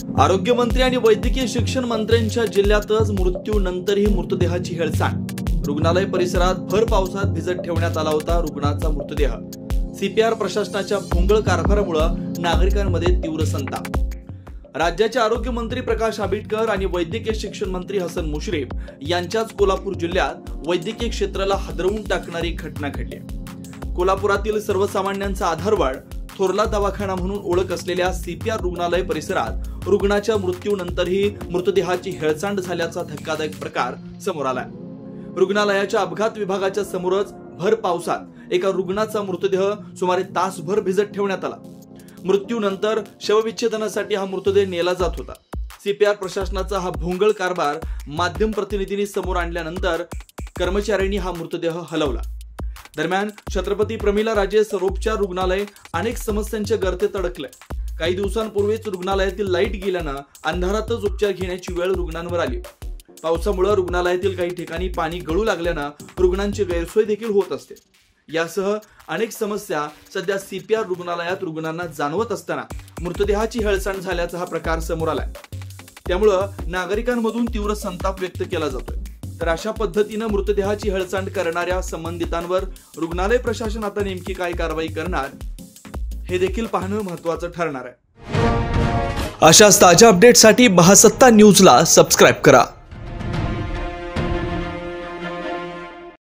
आरोग्यमंत्री आणि वैद्यकीय शिक्षण मंत्र्यांच्या जिल्ह्यातच मृत्यूनंतरही मृतदेहाची हेळसांड। रुग्णालय परिसरात भर पावसात भिजत ठेवण्यात आला होता रुग्णाचा मृतदेह। सीपीआर प्रशासनाच्या भोंगळ कारभारामुळे नागरिकांमध्ये तीव्र संताप। राज्याचे आरोग्य मंत्री प्रकाश आंबेडकर आणि वैद्यकीय शिक्षण मंत्री हसन मुश्रीफ यांच्याच कोल्हापूर जिल्ह्यात वैद्यकीय क्षेत्राला हादरवून टाकणारी घटना घडली। कोल्हापुरातील सर्वसामान्यांचा आधारवड थोरला दवाखाना म्हणून ओळख असलेल्या सीपीआर रुग्णालय परिसरात रुग्णाच्या मृत्यूनंतरही मृतदेहाची हेळसांड झाल्याचा धक्कादायक प्रकार समोर आलाय। रुग्णालयाच्या अपघात विभागाच्या समोरच भर पावसात एका रुग्णाचा मृतदेह सुमारे तासभर भिजत ठेवण्यात आला। मृत्यूनंतर शवविच्छेदनासाठी हा मृतदेह नेला जात होता। सीपीआर प्रशासनाचा हा भोंगळ कारभार माध्यम प्रतिनिधींनी समोर आणल्यानंतर कर्मचाऱ्यांनी हा मृतदेह हलवला। दरम्यान छत्रपती प्रमिला राजे सर्वोपचार रुग्णालय अनेक समस्यांच्या गर्तेत अडकलंय। काही दिवसांपूर्वीच रुग्णालयातील लाईट गेल्यानं अंधारातच उपचार घेण्याची वेळ रुग्णांवर आली। पावसामुळे रुग्णालयातील काही ठिकाणी पाणी गळू लागल्यानं रुग्णांची गैरसोय देखील होत असते। यासह अनेक समस्या सध्या सीपीआर रुग्णालयात रुग्णांना जाणवत असताना मृतदेहाची हेळसांड झाल्याचा हा प्रकार समोर आलाय। त्यामुळे नागरिकांमधून तीव्र संताप व्यक्त केला जातोय। तर अशा पद्धतीने मृतदेहाची हेळसांड करणाऱ्या संबंधितांवर रुग्णालय प्रशासन आता नेमकी काय कारवाई करणार हे देखील पाहणं महत्त्वाचं ठरणार आहे। अशाच ताज्या अपडेटसाठी महासत्ता न्यूजला सबस्क्राइब करा।